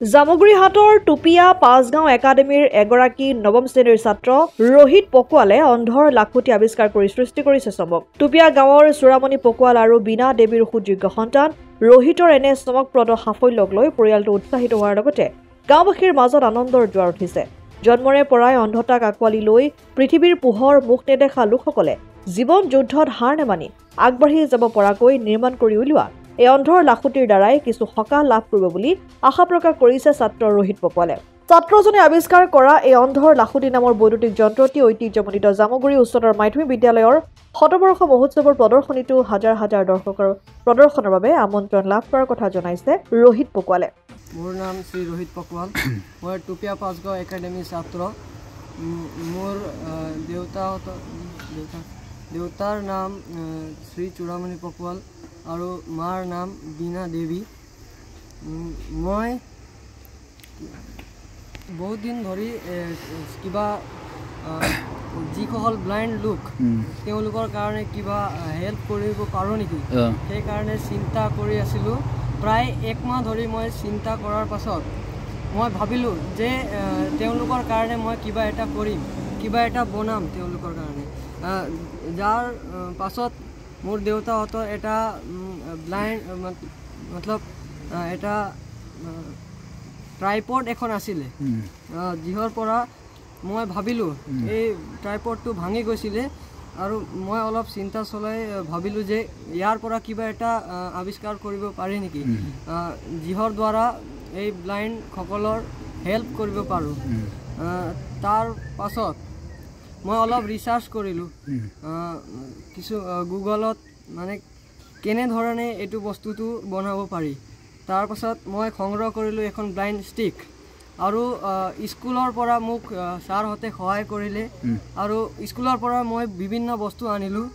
জামুগুৰিহাটৰ টুপিয়া পাঁচগাঁও একাডেমীৰ এগৰাকী নৱম শ্ৰেণীৰ ছাত্ৰ ৰোহিত পকোৱালে অন্ধৰ লাখুটি আৱিষ্কাৰ কৰি সৃষ্টি কৰিছে চমক। টুপিয়া গাঁৱৰ চূড়ামণি পকোৱাল আৰু বীণা দেৱীৰ সুযোগ্য সন্তান ৰোহিতৰ এনে চমকপ্ৰদ সাফল্যক লৈ পৰিয়ালটো উৎসাহিত হোৱাৰ লগতে গাঁওবাসীৰ মাজত আনন্দৰ জোৱাৰ উঠিছে। জন্মৰে পৰাই অন্ধতাক আঁকোৱালি লৈ পৃথিৱীৰ পোহৰ মুখ নেদেখা লোকসকলে জীৱন যুদ্ধত হাৰ নেমানি আগবাঢ়ি যাব পৰাকৈ নিৰ্মাণ কৰি উলিওৱা এই অন্ধৰ লাখুটিৰ দ্বাৰাই কিছু সকাহ লাভ কৰিব বুলি আশা প্ৰকাশ কৰিছে ছাত্ৰ ৰোহিত পকোৱালে। ছাত্ৰজনে আৱিষ্কাৰ কৰা এই অন্ধৰ লাখুটি নামৰ বৈদ্যুতিক যন্ত্ৰটি ঐতিহ্যমণ্ডিত জামুগুৰি উচ্চতৰ মাধ্যমিক বিদ্যালয়ৰ শতবৰ্ষ মহোৎসৱৰ প্ৰদৰ্শনীটো হাজাৰ হাজাৰ দৰ্শকৰ প্ৰদৰ্শনৰ বাবে আমন্ত্ৰণ লাভ কৰাৰ কথা জনাইছে ৰোহিত পকোৱালে। মোৰ নাম শ্ৰী ৰোহিত পকোৱাল। মই টুপিয়া পাঁচগাঁও একাডেমীৰ ছাত্ৰ। মোৰ দেউতাৰ নাম শ্ৰী চূড়ামণি পকোৱাল আৰু মাৰ নাম বীণা দেৱী। মই বহুত দিন ধৰি কিবা যিসকল ব্লাইণ্ড লোক তেওঁলোকৰ কাৰণে কিবা হেল্প কৰিব পাৰোঁ নেকি, সেইকাৰণে চিন্তা কৰি আছিলোঁ। প্ৰায় এক মাহ ধৰি মই চিন্তা কৰাৰ পাছত মই ভাবিলোঁ যে তেওঁলোকৰ কাৰণে মই কিবা এটা কৰিম, কিবা এটা বনাম তেওঁলোকৰ কাৰণে। যাৰ পাছত মোৰ দেউতাহঁতৰ এটা ব্লাইণ্ড মতলব এটা ট্ৰাইপড এখন আছিলে, যিহৰ পৰা মই ভাবিলোঁ এই ট্ৰাইপডটো ভাঙি গৈছিলে আৰু মই অলপ চিন্তা চলাই ভাবিলোঁ যে ইয়াৰ পৰা কিবা এটা আৱিষ্কাৰ কৰিব পাৰি নেকি, যিহৰ দ্বাৰা এই ব্লাইণ্ডসকলৰ হেল্প কৰিব পাৰোঁ। তাৰ পাছত মই অলপ ৰিচাৰ্চ কৰিলোঁ কিছু গুগলত, মানে কেনেধৰণে এইটো বস্তুটো বনাব পাৰি। তাৰ পাছত মই সংগ্ৰহ কৰিলোঁ এখন ব্লাইণ্ড ষ্টিক আৰু স্কুলৰ পৰা মোক ছাৰহঁতে সহায় কৰিলে আৰু স্কুলৰ পৰা মই বিভিন্ন বস্তু আনিলোঁ।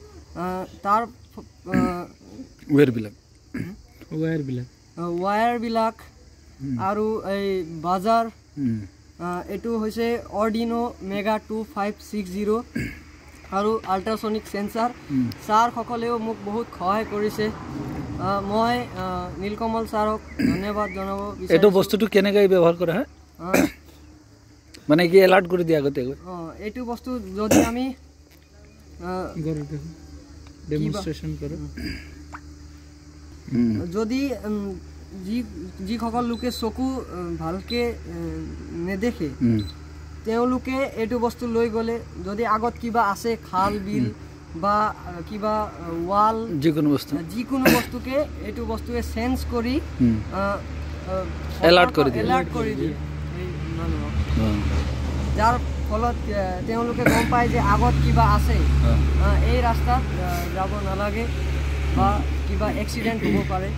তাৰ ৱায়াৰবিলাক আৰু এই বাজাৰ, এইটো হৈছে অৰ্ডিনো মেগা 2560 আৰু আল্ট্ৰাছনিক সেন্সাৰ। ছাৰসকলেও মোক বহুত সহায় কৰিছে। মই নীলকমল ছাৰক ধন্যবাদ জনাব বিচাৰিছোঁ। এইটো বস্তুটো কেনেকৈ ব্যৱহাৰ কৰা হয়, মানে কি এলাৰ্ট কৰি দিয়া আগতীয়াকৈ? এইটো বস্তু যদি আমি যদি যিসকল লোকে চকু ভালকে নেদেখে তেওঁলোকে এইটো বস্তু লৈ গ'লে, যদি আগত কিবা আছে খাল বিল বা কিবা ৱাল, যিকোনো বস্তুকে এইটো বস্তুৱে চেঞ্জ কৰি এলাৰ্ট কৰি দিয়ে এই মানুহক, যাৰ ফলত তেওঁলোকে গম পায় যে আগত কিবা আছে, এই ৰাস্তাত যাব নালাগে বা কিবা এক্সিডেণ্ট হ'ব পাৰে।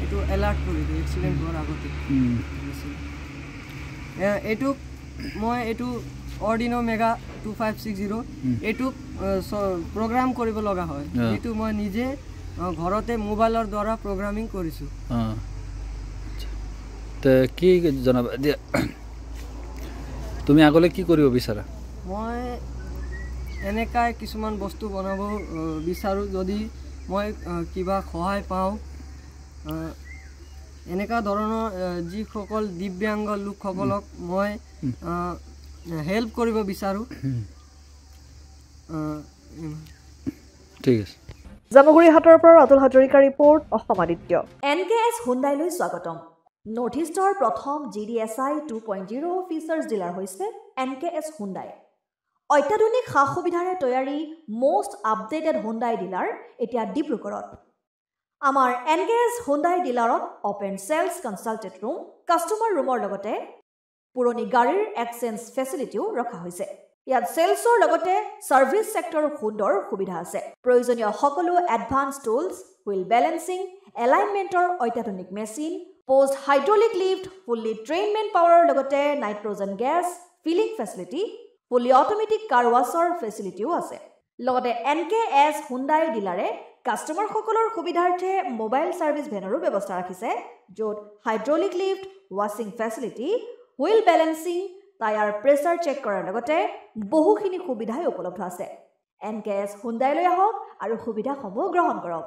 এইটো এলাৰ্ট কৰি দিয়ে এক্সিডেণ্ট হোৱাৰ আগতে। এইটো অৰ্ডিনো মেগা 2560 এইটোক প্ৰগ্ৰাম কৰিব লগা হয়। এইটো মই নিজে ঘৰতে মোবাইলৰ দ্বাৰা প্ৰগ্ৰামিং কৰিছোঁ। কি জনাবা দিয়া, তুমি আগলৈ কি কৰিব বিচাৰা? মই এনেকাই কিছুমান বস্তু বনাব বিচাৰোঁ। যদি মই কিবা সহায় পাওঁ, এনেকুৱা ধৰণৰ যিসকল দিব্যাংগ লোকসকলক মই হেল্প কৰিব বিচাৰোঁ। ঠিক আছে। জামুগুৰিহাটৰ পৰা অতুল হাজৰিকা ৰিপৰ্ট, অসম আদিত্য। NKS হুণ্ডাইলৈ স্বাগতম। নৰ্থ ইষ্টৰ প্ৰথম GDSI 2.0 ফিচাৰ্ছ ডিলাৰ হৈছে NKS হুণ্ডাই। অত্যাধুনিক সা সুবিধাৰে তৈয়াৰী মষ্ট আপডেটেড হুণ্ডাই ডিলাৰ এতিয়া ডিব্ৰুগড়ত। আমাৰ NKS হুণ্ডাই ডিলাৰত open sales consulted room, customer ৰুমৰ লগতে পুৰণি গাড়ীৰ এক্সচেঞ্জ ফেচিলিটিও ৰখা হৈছে। ইয়াত চেলছৰ লগতে ছাৰ্ভিচ ছেক্টৰৰ সুন্দৰ সুবিধা আছে। প্ৰয়োজনীয় সকলো এডভান্স টুলছ, হুইল বেলেন্সিং, এলাইনমেণ্টৰ অত্যাধুনিক machine, post hydraulic lift, fully train men পাৱাৰৰ লগতে nitrogen gas filling facility, fully automatic car ৱাছৰ ফেচিলিটিও আছে। লগতে NKS হুণ্ডাই ডিলাৰে কাষ্টমাৰসকলৰ সুবিধাৰ্থে মোবাইল ছাৰ্ভিচ ভেনৰো ব্যৱস্থা ৰাখিছে, য'ত হাইড্ৰলিক লিফ্ট, ৱাছিং facility, wheel balancing, tyre pressure check কৰাৰ লগতে বহুখিনি সুবিধাই উপলব্ধ আছে। NKS হুণ্ডাইলৈ আহক আৰু সুবিধাসমূহ গ্ৰহণ কৰক।